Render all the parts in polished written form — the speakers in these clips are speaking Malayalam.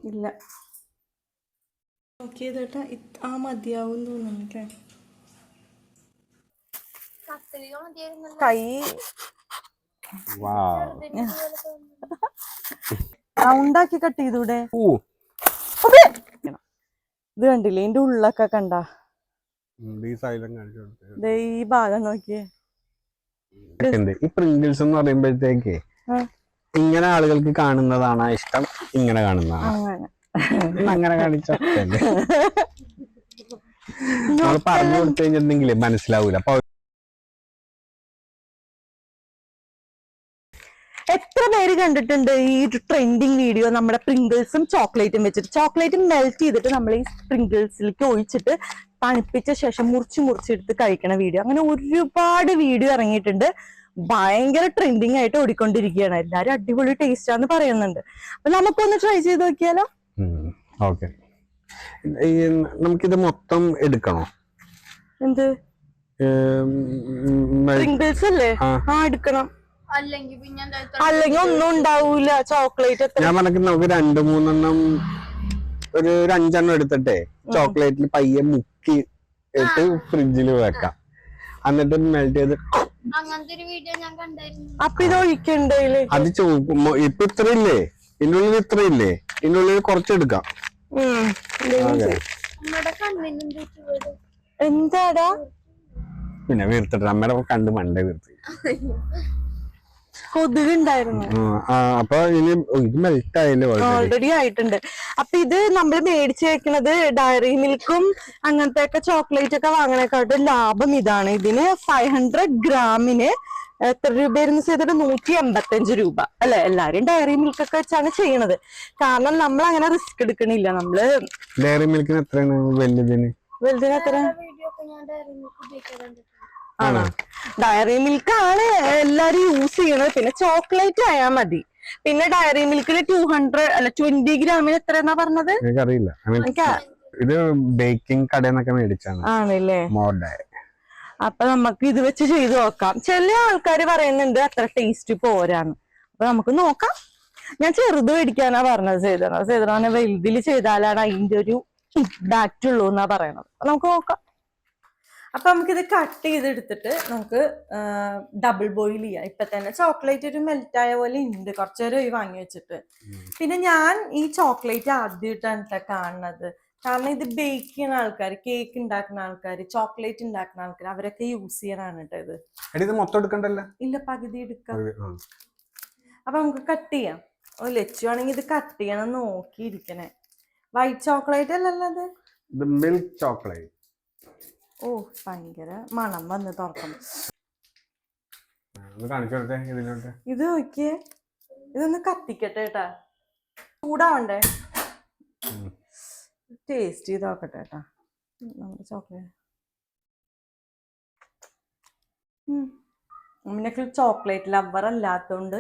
ഇല്ല നോക്കിയതേട്ടാ ആ മതിയാവും തോന്നുന്നു. കൈ റൗണ്ടാക്കി കട്ട് ചെയ്തൂടെ? ഇത് കണ്ടില്ലേ ഇതിന്റെ ഉള്ളൊക്കെ കണ്ട? ഈ ഭാഗം നോക്കിയേ. ഈ പ്രിങ്കിൾസ് എന്ന് പറയുമ്പോഴത്തേക്ക് ഇങ്ങനെ ആളുകൾക്ക് കാണുന്നതാണ് ഇഷ്ടം, ഇങ്ങനെ കാണുന്നതാണ് അങ്ങനെ കാണിച്ചല്ലേ നമ്മൾ പറഞ്ഞു കൊടുത്തു കഴിഞ്ഞിട്ടുണ്ടെങ്കിലേ മനസ്സിലാവൂല. അപ്പൊ എത്ര പേര് കണ്ടിട്ടുണ്ട് ഈ ട്രെൻഡിങ് വീഡിയോ? നമ്മുടെ പ്രിങ്കിൾസും ചോക്ലേറ്റും വെച്ചിട്ട് ചോക്ലേറ്റും മെൽറ്റ് ചെയ്തിട്ട് നമ്മൾ ഈ പ്രിങ്കിൾസിലേക്ക് ഒഴിച്ചിട്ട് തണുപ്പിച്ച ശേഷം മുറിച്ചെടുത്ത് കഴിക്കണ വീഡിയോ. അങ്ങനെ ഒരുപാട് വീഡിയോ ഇറങ്ങിയിട്ടുണ്ട്. ഭയങ്കര ട്രെൻഡിങ് ആയിട്ട് ഓടിക്കൊണ്ടിരിക്കുകയാണ്. എല്ലാരും അടിപൊളി ടേസ്റ്റ് ആന്ന് പറയുന്നുണ്ട്. അപ്പൊ നമുക്കൊന്ന് ട്രൈ ചെയ്ത് നോക്കിയാലോ? ഓക്കെ, നമുക്കിത് മൊത്തം എടുക്കണോ? എന്ത് പ്രിങ്കിൾസ് അല്ലേ? എടുക്കണം, അല്ലെങ്കിൽ ഒന്നും ഉണ്ടാവൂല. ചോക്ലേറ്റ് ഞാൻ പറഞ്ഞ നമുക്ക് 2-3 ഒരു 5 എടുത്തിട്ടേ ചോക്ലേറ്റിൽ പയ്യെ മുക്കി ഇട്ട് ഫ്രിഡ്ജിൽ വെക്കാം. എന്നിട്ട് മെൽറ്റ് ചെയ്ത് അപ്പൊ ഇത് ഒഴിക്കണ്ടേ? അത് ഇപ്പൊ ഇത്രയില്ലേ, ഇതിനുള്ളിൽ ഇത്രയില്ലേ, ഇതിനുള്ളിൽ കുറച്ചെടുക്കാം. എന്താടാ പിന്നെ വീർത്തിട്ട് അമ്മയുടെ കണ്ട് മണ്ടേ വീർത്തി കൊതുകുണ്ടായിരുന്നു. അപ്പൊ ഇനി ഇത് മെൽറ്റ് ആയില്ലേ? ഓൾറെഡി ആയിട്ടുണ്ട്. അപ്പൊ ഇത് നമ്മൾ മേടിച്ചു വെക്കുന്നത് ഡയറി മിൽക്കും അങ്ങനത്തെ ഒക്കെ ചോക്ലേറ്റ് ഒക്കെ വാങ്ങണേക്കാട്ടും ലാഭം ഇതാണ്. ഇതിന് 500 ഗ്രാമിന് എത്ര രൂപയായിരുന്നു ചെയ്തിട്ട്? 185 രൂപ അല്ലെ? എല്ലാരും ഡയറി മിൽക്ക് ഒക്കെ വെച്ചാണ് ചെയ്യണത്. കാരണം നമ്മൾ അങ്ങനെ റിസ്ക് എടുക്കണില്ല. നമ്മള് ഡയറി മിൽക്കിന് എത്രയാണ്? വലുതിന് എത്ര? ആണോ? ഡയറി മിൽക്ക് ആണ് എല്ലാരും യൂസ് ചെയ്യണത്. പിന്നെ ചോക്ലേറ്റ് ആയാൽ മതി. പിന്നെ ഡയറി മിൽക്കില് 20 ഗ്രാമിന് എത്രയെന്നാ പറഞ്ഞത്? എനിക്കറിയില്ല. ഇത് ബേക്കിംഗ് കടന്നൊക്കെ മേടിച്ചാണ്. ആണല്ലേ? അപ്പൊ നമുക്ക് ഇത് വെച്ച് ചെയ്ത് നോക്കാം. ചില ആൾക്കാര് പറയുന്നുണ്ട് അത്ര ടേസ്റ്റ് പോരാന്ന്. അപ്പൊ നമുക്ക് നോക്കാം. ഞാൻ ചെറുത് മേടിക്കാനാ പറഞ്ഞത്. ചെയ്തോനെ വലുതിൽ ചെയ്താലാണ് അതിന്റെ ഒരു ഇമ്പാക്റ്റ് ഉള്ളൂ എന്നാ പറയണത്. നമുക്ക് നോക്കാം. അപ്പൊ നമുക്കിത് കട്ട് ചെയ്തെടുത്തിട്ട് നമുക്ക് ഡബിൾ ബോയിൽ ചെയ്യാം. ഇപ്പൊ തന്നെ ചോക്ലേറ്റ് ഒരു മെൽറ്റ് ആയ പോലെ ഉണ്ട്. കുറച്ചേരം വാങ്ങി വെച്ചിട്ട്. പിന്നെ ഞാൻ ഈ ചോക്ലേറ്റ് ആദ്യമായിട്ടാണ് കാണുന്നത്. കാരണം ഇത് ബേക്ക് ചെയ്യുന്ന ആൾക്കാർ, കേക്ക് ഉണ്ടാക്കുന്ന ആൾക്കാർ, ചോക്ലേറ്റ് ഉണ്ടാക്കുന്ന ആൾക്കാർ, അവരൊക്കെ യൂസ് ചെയ്യാനാണ് കേട്ടോ ഇത്. മൊത്തം എടുക്കണ്ടല്ലോ? ഇല്ല, പകുതി എടുക്കാം. അപ്പൊ നമുക്ക് കട്ട് ചെയ്യാം. ലച്ചു ആണെങ്കിൽ ഇത് കട്ട് ചെയ്യണം നോക്കിയിരിക്കണേ. വൈറ്റ് ചോക്ലേറ്റ് അല്ലല്ലോ അത്? Milk chocolate. ഓ, ഭയങ്കര മണം വന്ന് തുറക്കണം. ഇത് നോക്കിയേ, ഇതൊന്ന് കത്തിക്കട്ടെ കേട്ടാ. ചൂടാവണ്ടേ? ടേസ്റ്റ് ചെയ്ത് നോക്കട്ടെ കേട്ടാ നമ്മുടെ ചോക്ലേറ്റ്. അമ്മനൊക്കെ ചോക്ലേറ്റ് ലവർ അല്ലാത്തോണ്ട്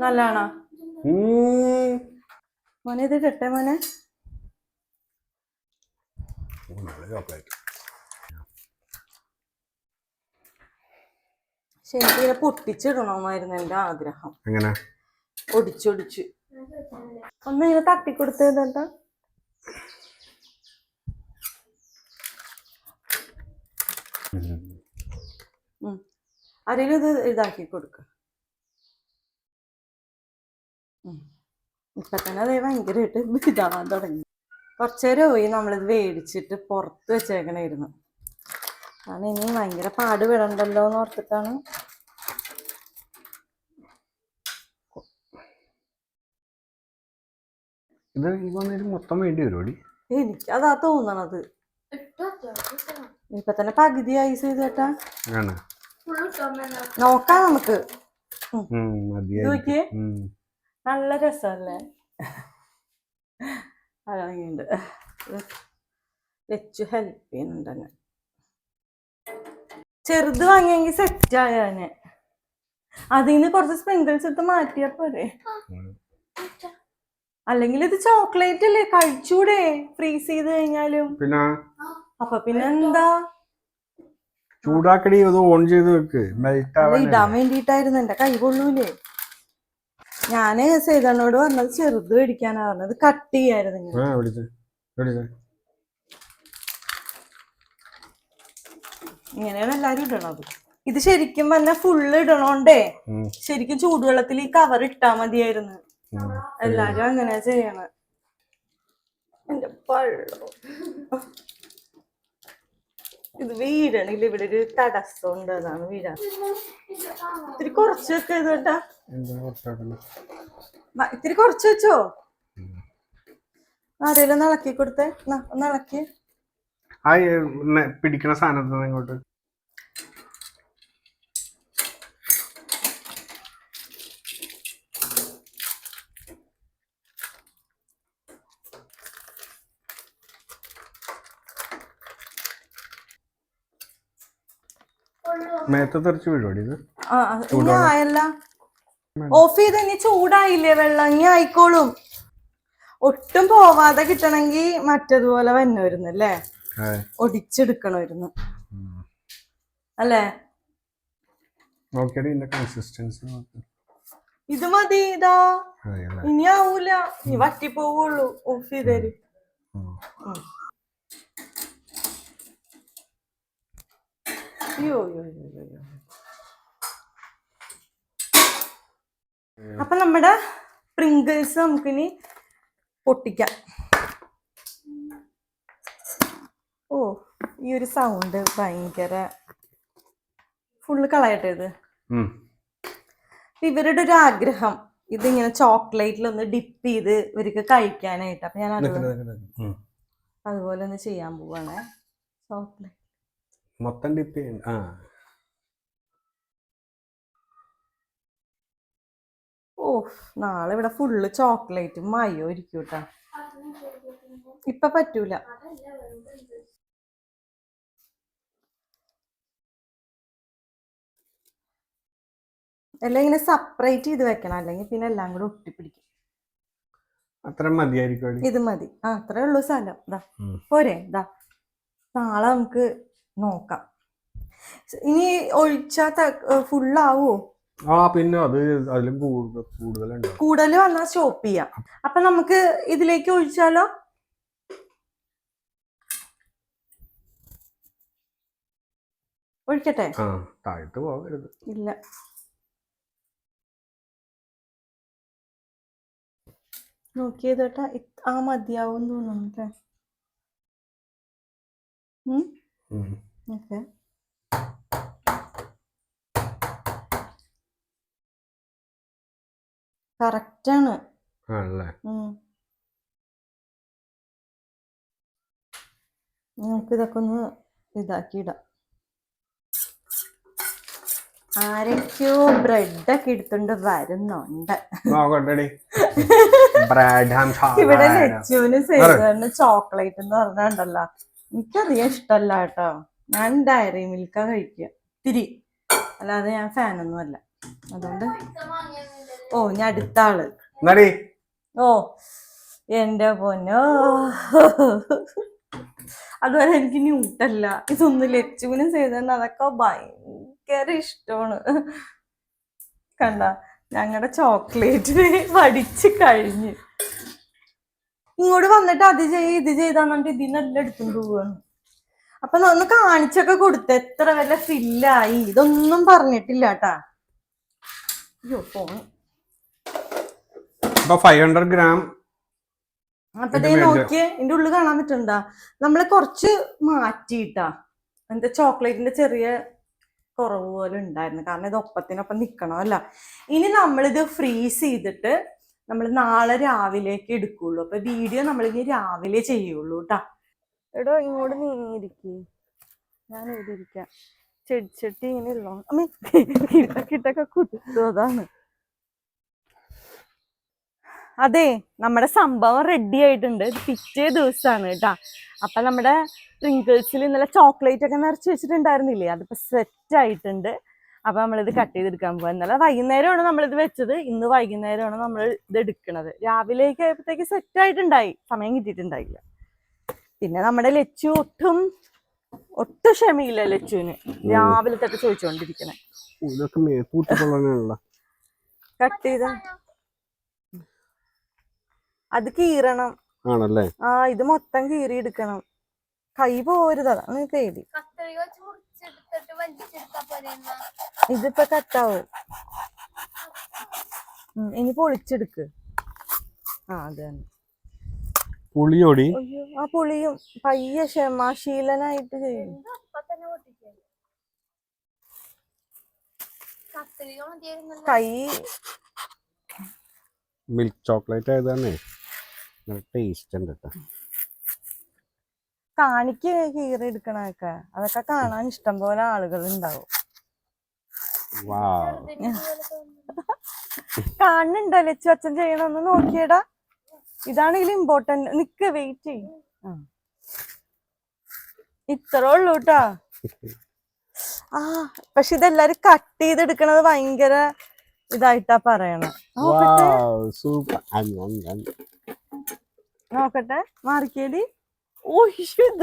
നല്ലതാണോ മോനെ? ഇത് ഇടട്ടെ മോനെ? ശരിക്കും പൊട്ടിച്ചിടണമായിരുന്നു എന്റെ ആഗ്രഹം. ഒടിച്ചൊടിച്ച് ഒന്ന് ഇങ്ങനെ തട്ടിക്കൊടുത്തേതാ. ആരെങ്കിലും ഇത് ഇതാക്കി കൊടുക്ക. ഇപ്പൊ തന്നെ അതേ ഭയങ്കരമായിട്ട് ഇതാവാൻ തുടങ്ങി. കുറച്ചേരം പോയി നമ്മളിത് മേടിച്ചിട്ട് പുറത്ത് വെച്ചേക്കണായിരുന്നു. കാരണം ഇനി ഭയങ്കര പാട് വിടണ്ടല്ലോ എന്ന് ഓർത്തിട്ടാണ്. മൊത്തം വേണ്ടി വരുമോ? എനിക്കതാ തോന്നണത്. ഇപ്പൊ തന്നെ പകുതി ഐസ് ചെയ്തേട്ടാ. നോക്കാം നമുക്ക്. നോക്കിയേ, നല്ല രസമല്ലേ? അതങ്ങിണ്ട് വെച്ചു ഹെൽപ്പ് ചെയ്യുന്നുണ്ട്. ചെറുത് വാങ്ങിയെങ്കിൽ സെറ്റ് ആയാനെ. അതിന്ന് കുറച്ച് സ്പ്രിങ്കിൾസ് എടുത്ത് മാറ്റിയാ പോരെ? അല്ലെങ്കിൽ ഇത് ചോക്ലേറ്റ് അല്ലേ, കഴിച്ചൂടെ ഫ്രീസ് ചെയ്ത് കഴിഞ്ഞാലും? അപ്പൊ പിന്നെ എന്താ? ചൂടാക്കടി, അത് ഓൺ ചെയ്ത് വെക്ക്. ഇടാൻ വേണ്ടിട്ടായിരുന്നു. എന്റെ കൈ കൊള്ളൂലേ? ഞാന് സേതനോട് പറഞ്ഞത് ചെറുത് മേടിക്കാനാ പറഞ്ഞത്, കട്ട് ചെയ്യായിരുന്നു ഇങ്ങനെയാണ് എല്ലാരും ഇടണത്. ഇത് ശരിക്കും പറഞ്ഞാൽ ഫുള്ള് ഇടണോണ്ടേ ശരിക്കും ചൂടുവെള്ളത്തിൽ ഈ കവർ ഇട്ടാ മതിയായിരുന്നു. എല്ലാരും അങ്ങനെ ചെയ്യണ. എന്റെ പള്ളോ, ഇത് വീഴണില്ല, ഇവിടെ ഒരു തടസ്സം ഉണ്ട്, അതാണ് വീഴാൻ. ഇത്തിരി കുറച്ചൊക്കെ ഇത് കേട്ടാ, ഇത്തിരി കുറച്ച് വെച്ചോ. ആരേലും ഒന്ന് ഇളക്കി കൊടുത്തേ, ഒന്ന് ഇളക്കി. പിടിക്കണ സാധനത്തിന് ഇങ്ങോട്ട് മേത്ത് തെറിച്ച് വീഴുവാടി ഇത്. ആയല്ല, ഓഫ് ചെയ്ത് ഇനി ചൂടായില്ലേ വെള്ളം, ഇനി ആയിക്കോളും. ഒട്ടും പോവാതെ കിട്ടണമെങ്കിൽ മറ്റേതുപോലെ വന്നോരുന്നു അല്ലേ, ഒടിച്ചെടുക്കണമായിരുന്നു അല്ലേ. ഇത് മതി, ഇതാ ഇനി ആവൂല, ഇനി വറ്റി പോവുള്ളൂ. ഓഫ് ചെയ്തേര്. അയ്യോ. അപ്പൊ നമ്മുടെ പ്രിങ്കിൾസ് നമുക്കിനി പൊട്ടിക്കാം. ഓ, ഈ ഒരു സൗണ്ട് ഭയങ്കര. ഫുള്ള് കളയട്ടെ ഇത്. ഇവരുടെ ഒരു ആഗ്രഹം ഇതിങ്ങനെ ചോക്ലേറ്റിലൊന്ന് ഡിപ്പ് ചെയ്ത് ഇവർക്ക് കഴിക്കാനായിട്ട്. അപ്പൊ ഞാൻ അതുപോലെ ഒന്ന് ചെയ്യാൻ പോവാണേ. ചോക്ലേറ്റ് മൊത്തം ഡിപ്പ് ചെയ്യണ്ട. ഓ, നാളെ ഇവിടെ ഫുള്ള് ചോക്ലേറ്റും മയോ ഇരിക്കും കേട്ടാ. ഇപ്പൊ പറ്റൂല. എല്ലാം ഇങ്ങനെ സെപ്പറേറ്റ് ചെയ്ത് വെക്കണം, അല്ലെങ്കിൽ പിന്നെ എല്ലാം കൂടെ ഒട്ടിപ്പിടിക്കും. അത്ര മതിയായിരിക്കും. ഇത് മതി. അത്രേ ഉള്ളൂ സ്ഥലം. ഇതാ പോരെ. ഇതാ നാളെ നമുക്ക് നോക്കാം. ഇനി ഒഴിച്ചാ ഫുള്ളാവോ? പിന്നെ അത് അതിലും കൂടുതൽ വന്നാൽ സ്റ്റോപ്പ് ചെയ്യാം. അപ്പൊ നമുക്ക് ഇതിലേക്ക് ഒഴിച്ചാലോ? ഒഴിക്കട്ടെ? താഴത്ത് പോകരുത്. ഇല്ല, നോക്കിയതേട്ടാ. മതിയാവും തോന്നുന്നു. ഓക്കെ, കറക്റ്റാണ്. നമുക്ക് ഇതൊക്കെ ഒന്ന് ഇതാക്കിയിടാം. ആരൊക്കെയോ ബ്രെഡൊക്കെ എടുത്തോണ്ട് വരുന്നുണ്ട്. ഇവിടെ ലച്ചുവിന് സേവന് ചോക്ലേറ്റ് എന്ന് പറഞ്ഞുണ്ടല്ലോ, എനിക്കധികം ഇഷ്ടല്ല കേട്ടോ. ഞാൻ ഡയറി മിൽക്കാ കഴിക്കുക ഇത്തിരി, അല്ലാതെ ഞാൻ ഫാനൊന്നും അല്ല. അതുകൊണ്ട് ഞാൻ അടുത്ത ആള്. എന്റെ പൊന്നോ. അതുപോലെ എനിക്ക് ന്യൂട്ടല്ല, ഇതൊന്നും ലച്ചുവിനും ചെയ്തത് അതൊക്കെ ഭയങ്കര ഇഷ്ടമാണ്. കണ്ട, ഞങ്ങളുടെ ചോക്ലേറ്റിന് വടിച്ച് കഴിഞ്ഞ് ഇങ്ങോട്ട് വന്നിട്ട് അത് ഇത് ചെയ്താന്നിട്ട് ഇതിനെല്ലാം എടുത്തുകൊണ്ട് പോവാണ്. അപ്പൊ ഒന്ന് കാണിച്ചൊക്കെ കൊടുത്ത എത്ര വല്ല ഫില്ലായി ഇതൊന്നും പറഞ്ഞിട്ടില്ല കേട്ടാ. അയ്യോ, ഫോണ്. 500 ഗ്രാം. അപ്പൊ നോക്കിയേ, ഇതിന്റെ ഉള്ളിൽ കാണാൻ പറ്റണ്ടാ, നമ്മള് കുറച്ച് മാറ്റിയിട്ടാ. എന്താ, ചോക്ലേറ്റിന്റെ ചെറിയ കുറവ് പോലെ ഉണ്ടായിരുന്നു, കാരണം ഇത് ഒപ്പത്തിനൊപ്പം നിക്കണമല്ല. ഇനി നമ്മളിത് ഫ്രീസ് ചെയ്തിട്ട് നമ്മൾ നാളെ രാവിലേക്ക് എടുക്കുള്ളൂ. അപ്പൊ വീഡിയോ നമ്മളിനി രാവിലെ ചെയ്യുള്ളൂ കേട്ടാ. എടോ, ഇങ്ങോട്ട് നീങ്ങിയിരിക്കേ, ഞാൻ ഇവിടെ ഇരിക്കാം. ചെടിച്ചട്ടി ഇങ്ങനെ ഉള്ളോ, കിട്ടൊക്കെ കുത്തു. അതാണ്. അതെ, നമ്മുടെ സംഭവം റെഡി ആയിട്ടുണ്ട്. ഇത് പിറ്റേ ദിവസമാണ് കേട്ടാ. അപ്പൊ നമ്മുടെ പ്രിങ്കിൾസിൽ ഇന്നലെ ചോക്ലേറ്റ് ഒക്കെ നിറച്ച് വെച്ചിട്ടുണ്ടായിരുന്നില്ലേ, അതിപ്പോ സെറ്റ് ആയിട്ടുണ്ട്. അപ്പൊ നമ്മളിത് കട്ട് ചെയ്തെടുക്കാൻ പോവാ. ഇന്നലെ വൈകുന്നേരമാണ് നമ്മളിത് വെച്ചത്, ഇന്ന് വൈകുന്നേരമാണ് നമ്മൾ ഇത് എടുക്കണത്. രാവിലേക്ക് ആയപ്പോഴത്തേക്ക് സെറ്റ് ആയിട്ടുണ്ടായി, സമയം കിട്ടിയിട്ടുണ്ടായില്ല. പിന്നെ നമ്മുടെ ലച്ചു ഒട്ടും ക്ഷമയില്ല ലച്ചുവിന്, രാവിലെ തൊട്ട് ചോദിച്ചോണ്ടിരിക്കണേ. കട്ട് ചെയ്ത അത് കീറണം. ആണല്ലേ? ആ ഇത് മൊത്തം കീറി എടുക്കണം. കൈ പോരുത്, അതാണ് പേടി. ഇതിപ്പോ കട്ടാവും. ഇനി പൊളിച്ചെടുക്ക്. ആ അത് തന്നെ. പുളിയോടി ആ പുളിയും പയ്യെ ക്ഷമാശീലനായിട്ട് ചെയ്യും. കൈ മിൽക്ക് ചോക്ലേറ്റ് ആയതാണേ, ടേസ്റ്റ് ഉണ്ട് കേട്ടോ. കാണിക്ക് കീറി എടുക്കണൊക്കെ, അതൊക്കെ കാണാൻ ഇഷ്ടം പോലെ ആളുകൾ ഉണ്ടാവും. കാണുന്നുണ്ടോ ലച്ചു അച്ഛൻ ചെയ്യണമെന്ന് നോക്കിയടാ. ഇതാണെങ്കിൽ ഇമ്പോർട്ടന്റ്. നിക്ക് വെയിറ്റ് ചെയ്യും. ഇത്രേ ഉള്ളൂ കേട്ടാ. ആ പക്ഷെ ഇതെല്ലാരും കട്ട് ചെയ്തെടുക്കണത് ഭയങ്കര ഇതായിട്ടാ പറയണ. നോക്കട്ടെ മാറിക്കേടി.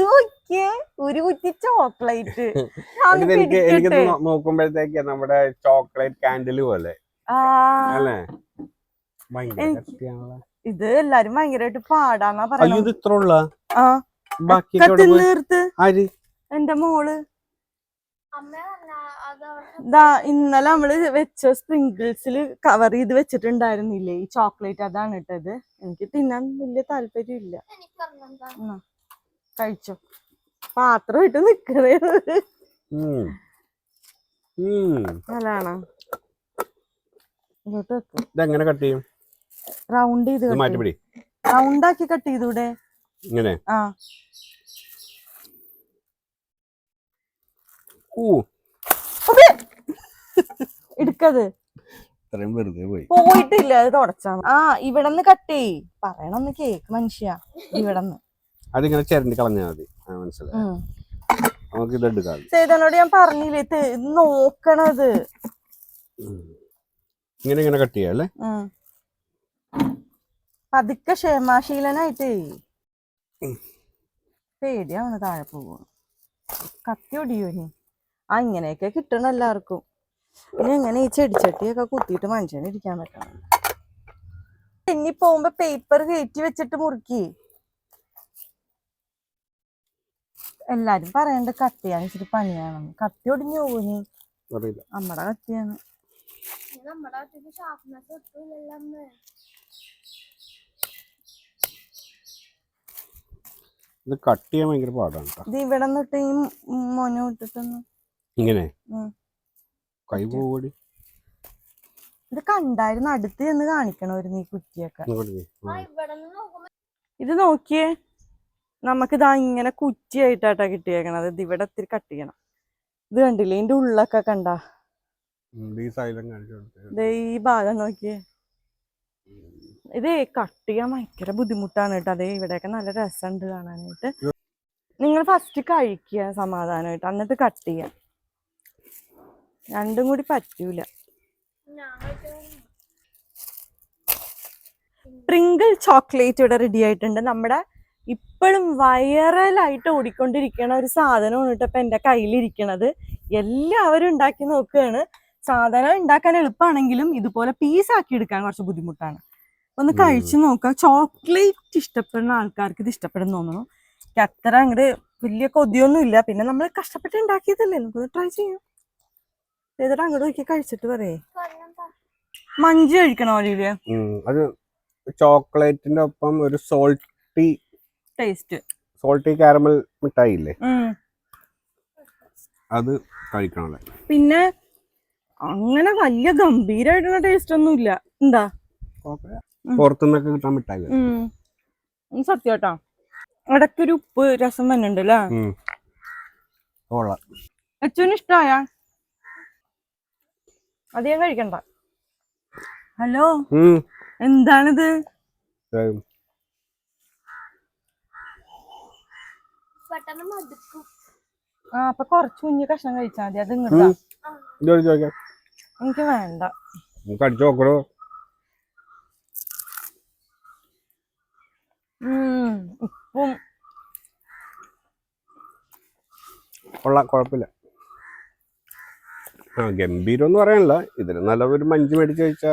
നോക്കിയേ ഒരു കുറ്റി ചോക്ലേറ്റ്. എനിക്ക് നോക്കുമ്പോഴത്തേക്ക് നമ്മുടെ ചോക്ലേറ്റ് കാൻഡില് പോലെ അല്ലേ? ഇത് എല്ലാരും ഭയങ്കരമായിട്ട് പാടാന്നാ പറയുന്നത്. എന്റെ മോള് ഇന്നലെ നമ്മള് വെച്ച സ്പ്രിങ്കിൾസിൽ കവർ ചെയ്ത് വെച്ചിട്ടുണ്ടായിരുന്നില്ലേ ഈ ചോക്ലേറ്റ്, അതാണ് ഇട്ടത്. എനിക്ക് തിന്നാൻ വലിയ താല്പര്യം ഇല്ല. കഴിച്ചോ, പാത്രം ഇട്ട് നിക്കണേ. നല്ലതാണോ? ഇങ്ങോട്ട് വെക്കും. റൗണ്ട് ചെയ്ത് റൗണ്ടാക്കി കട്ട് ചെയ്തൂടെ? ആ എടുക്കത് പോയിട്ടില്ല, അത് തുടച്ചാ. ആ ഇവിടെന്ന് കട്ട് ചെയ്. പറയണൊന്ന് കേക്ക് മനുഷ്യ. ഇവിടെന്ന് അതിങ്ങനെ ചിരണ്ടി കളഞ്ഞാൽ മതി. നമുക്ക് ഇതെടുക്കാം. സേതനോട് ഞാൻ പറഞ്ഞില്ലേ നോക്കണത് ഇങ്ങനെ കട്ട് ചെയ്യാല്ലേ? പതുക്കെ ക്ഷമാശീലനായിട്ട്. പേടിയാണ് താഴെ പോകും. കത്തി ഒടിയോനി. ആ ഇങ്ങനെയൊക്കെ കിട്ടണം എല്ലാവർക്കും. പിന്നെ എങ്ങനെ ഈ ചെടിച്ചട്ടിയൊക്കെ കുത്തിയിട്ട് മനുഷ്യന് ഇരിക്കാൻ പറ്റണം. ഇനി പോകുമ്പോ പേപ്പർ കയറ്റി വെച്ചിട്ട് മുറുക്കി. എല്ലാരും പറയണ്ട കട്ട് ചെയ്യാൻ ഇച്ചിരി പണിയാണെന്ന്. കത്തി ഒടിഞ്ഞു പോകുന്നു. നമ്മടെ കത്തിയാണ്. ഇത് കട്ട് ചെയ്യാൻ ഭയങ്കര പാടാണ്. ഇത് ഇവിടെ നിന്നിട്ട് ഈ മോനെ വിട്ടിട്ടൊന്ന് ഇങ്ങനെ കൈ പോടി. ഇത് കണ്ടായിരുന്നു, അടുത്ത് ചെന്ന് കാണിക്കണമായിരുന്നു ഈ കുറ്റിയൊക്കെ. ഇത് നോക്കിയേ, നമുക്കിതാ ഇങ്ങനെ കുറ്റിയായിട്ടാ കിട്ടിയേക്കണത്. ഇത് ഇവിടെ ഇത്തിരി കട്ട് ചെയ്യണം. ഇത് കണ്ടില്ലേ ഇതിന്റെ ഉള്ളൊക്കെ കണ്ടാ? ഈ ഭാഗം നോക്കിയേ. ഇത് കട്ട് ചെയ്യാൻ ഭയങ്കര ബുദ്ധിമുട്ടാണ് കേട്ടോ. അതേ ഇവിടെയൊക്കെ നല്ല രസമുണ്ട് കാണാനായിട്ട്. നിങ്ങൾ ഫസ്റ്റ് കഴിക്കുക സമാധാനമായിട്ട്, എന്നിട്ട് കട്ട് ചെയ്യാം. രണ്ടും കൂടി പറ്റൂല. സ്പ്രിങ്കിൾ ചോക്ലേറ്റ് ഇവിടെ റെഡി ആയിട്ടുണ്ട്. നമ്മുടെ ഇപ്പോഴും വൈറലായിട്ട് ഓടിക്കൊണ്ടിരിക്കണ ഒരു സാധനമാണ് കേട്ടോ ഇപ്പൊ എൻ്റെ കയ്യിലിരിക്കണത്. എല്ലാവരും ഉണ്ടാക്കി നോക്കുകയാണ്. സാധനം ഉണ്ടാക്കാൻ എളുപ്പമാണെങ്കിലും ഇതുപോലെ പീസാക്കി എടുക്കാൻ കുറച്ച് ബുദ്ധിമുട്ടാണ്. ഒന്ന് കഴിച്ചു നോക്കാം. ചോക്ലേറ്റ് ഇഷ്ടപ്പെടുന്ന ആൾക്കാർക്ക് ഇത് ഇഷ്ടപ്പെടുന്ന തോന്നുന്നു. അത്ര അങ്ങോട്ട് വലിയ കൊതിയൊന്നും ഇല്ല. പിന്നെ നമ്മൾ കഷ്ടപ്പെട്ട് ഉണ്ടാക്കിയതല്ലേ, നമുക്കൊന്ന് ട്രൈ ചെയ്യാം. ചെയ്തിട്ട് അങ്ങോട്ട് നോക്കി കഴിച്ചിട്ട് പറയേ. മഞ്ച് കഴിക്കണോ ഒലിവിയ? അത് ചോക്ലേറ്റിന്റെ ഒപ്പം ഒരു സോൾട്ടി ടേസ്റ്റ്, സോൾട്ടി കാരമൽ മിഠായി ഇല്ലേ, അത് കഴിക്കണല്ലേ. പിന്നെ അങ്ങനെ വലിയ ഗംഭീരമായിട്ടുള്ള ടേസ്റ്റ് ഒന്നും ഇല്ല. എന്താ പുറത്തുനിന്നൊക്കെ കിട്ടാൻ മിഠായി സത്യാട്ടാ. ഇടയ്ക്കൊരു ഉപ്പ് രസം വന്നുണ്ട് അല്ലേ? അച്ഛന് ഇഷ്ടായ? അധികം കഴിക്കണ്ട. ഹലോ, എന്താണിത്? ആ അപ്പൊ കൊറച്ച് കുഞ്ഞു കഷ്ണം കഴിച്ചാൽ മതി. അത് ഇങ്ങോട്ടാ. എനിക്ക് വേണ്ട. ഉപ്പും കുഴപ്പമില്ല. ഗംഭീരം എന്ന് പറയാനില്ല. ഇതിന് നല്ല ഒരു മഞ്ച് മേടിച്ച് കഴിച്ചാ.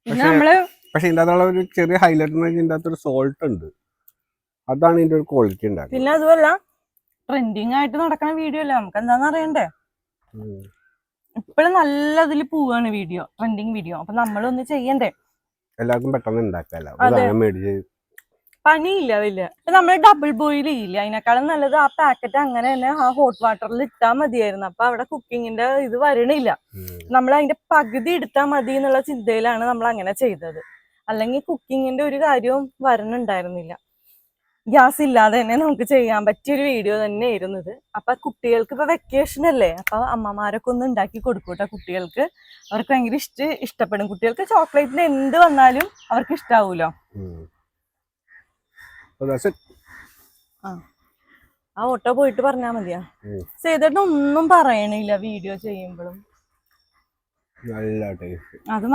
നമ്മള് പക്ഷെ ഇതിൻ്റെ അകത്തുള്ള ഒരു ചെറിയ ഹൈലൈറ്റ് എന്ന് വെച്ചാൽ ഇതിൻ്റെ അകത്തൊരു സോൾട്ട് ഉണ്ട്. അതാണ് ഇതിന്റെ ഒരു ക്വാളിറ്റി ഉണ്ടാക്കുന്നത്. പിന്നെ അതുമല്ല ട്രെൻഡിങ് ആയിട്ട് നടക്കുന്ന വീഡിയോ അല്ലേ, നമുക്ക് എന്താന്ന് അറിയണ്ടേ. ഇപ്പഴും നല്ല ഇതിൽ പോവാണ് വീഡിയോ, ട്രെൻഡിങ് വീഡിയോ. അപ്പൊ നമ്മളൊന്ന് ചെയ്യണ്ടേ, എല്ലാവർക്കും പെട്ടെന്ന് ഉണ്ടാക്കാമല്ലോ, മേടിച്ച് പണിയില്ല വലിയ. നമ്മള് ഡബിൾ ബോയിൽ ചെയ്യില്ല, അതിനേക്കാളും നല്ലത് ആ പാക്കറ്റ് അങ്ങനെ തന്നെ ആ ഹോട്ട് വാട്ടറിൽ ഇട്ടാൽ മതിയായിരുന്നു. അപ്പൊ അവിടെ കുക്കിങ്ങിന്റെ ഇത് വരണില്ല. നമ്മൾ അതിന്റെ പകുതി എടുത്താൽ മതി എന്നുള്ള ചിന്തയിലാണ് നമ്മൾ അങ്ങനെ ചെയ്തത്. അല്ലെങ്കിൽ കുക്കിങ്ങിന്റെ ഒരു കാര്യവും വരണുണ്ടായിരുന്നില്ല. ഗ്യാസ് ഇല്ലാതെ തന്നെ നമുക്ക് ചെയ്യാൻ പറ്റിയൊരു വീഡിയോ തന്നെ ആയിരുന്നു ഇത്. അപ്പൊ കുട്ടികൾക്ക് ഇപ്പൊ വെക്കേഷൻ അല്ലേ, അപ്പൊ അമ്മമാരൊക്കെ ഒന്ന് ഉണ്ടാക്കി കൊടുക്കൂട്ടോ കുട്ടികൾക്ക്. അവർക്ക് ഭയങ്കര ഇഷ്ടപ്പെടും. കുട്ടികൾക്ക് ചോക്ലേറ്റിൽ എന്ത് വന്നാലും അവർക്ക് ഇഷ്ടാവൂലോ. ആ ഓട്ടോ പോയിട്ട് പറഞ്ഞാ മതിയാ. ചെയ്തിട്ട് ഒന്നും പറയണില്ല വീഡിയോ ചെയ്യുമ്പോഴും. അത്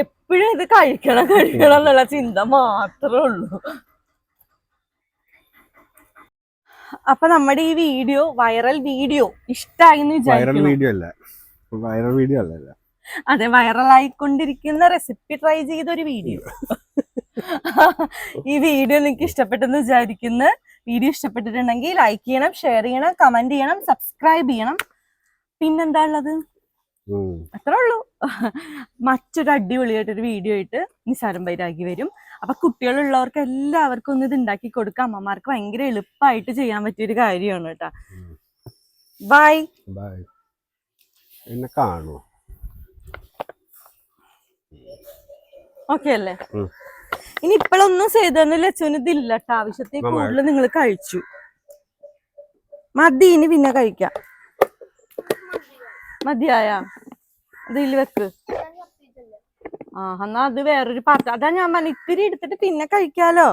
എപ്പോഴും ഇത് കഴിക്കണം എന്നുള്ള ചിന്ത മാത്രമേ ഉള്ളൂ. അപ്പൊ നമ്മുടെ ഈ വീഡിയോ വൈറൽ വീഡിയോ ഇഷ്ടായി എന്ന് വിചാരിക്കുന്നു. അതെ, വൈറലായിക്കൊണ്ടിരിക്കുന്ന റെസിപ്പി ട്രൈ ചെയ്തൊരു വീഡിയോ. ഈ വീഡിയോ നിങ്ങൾക്ക് ഇഷ്ടപ്പെട്ടെന്ന് വിചാരിക്കുന്നു. വീഡിയോ ഇഷ്ടപ്പെട്ടിട്ടുണ്ടെങ്കിൽ ലൈക്ക് ചെയ്യണം, ഷെയർ ചെയ്യണം, കമന്റ് ചെയ്യണം, സബ്സ്ക്രൈബ് ചെയ്യണം. പിന്നെന്താ ഉള്ളത്, അത്രേ ഉള്ളൂ. മറ്റൊരു അടിപൊളിയായിട്ടൊരു വീഡിയോ ആയിട്ട് നിസാരം ബൈരാഗി വരും. അപ്പൊ കുട്ടികളുള്ളവർക്ക് എല്ലാവർക്കും ഒന്ന് ഇത് ഉണ്ടാക്കി കൊടുക്കാം. അമ്മമാർക്ക് ഭയങ്കര എളുപ്പമായിട്ട് ചെയ്യാൻ പറ്റിയൊരു കാര്യമാണ് കേട്ടാ. Bye bye. എന്നെ കാണൂ. ഓക്കെ അല്ലേ? ഇനി ഇപ്പോഴൊന്നും ചെയ്തെന്ന് ലച്ചുവിന് ഇതില്ല കേട്ടോ. ആവശ്യത്തിൽ കൂടുതൽ നിങ്ങൾ കഴിച്ചു മതി. ഇനി പിന്നെ കഴിക്കാം. മതിയായ ഇതിൽ വെക്ക്. എന്നാ അത് വേറൊരു പാത്രം. അതാ ഞാൻ പറഞ്ഞ ഇത്തിരി എടുത്തിട്ട് പിന്നെ കഴിക്കാലോ.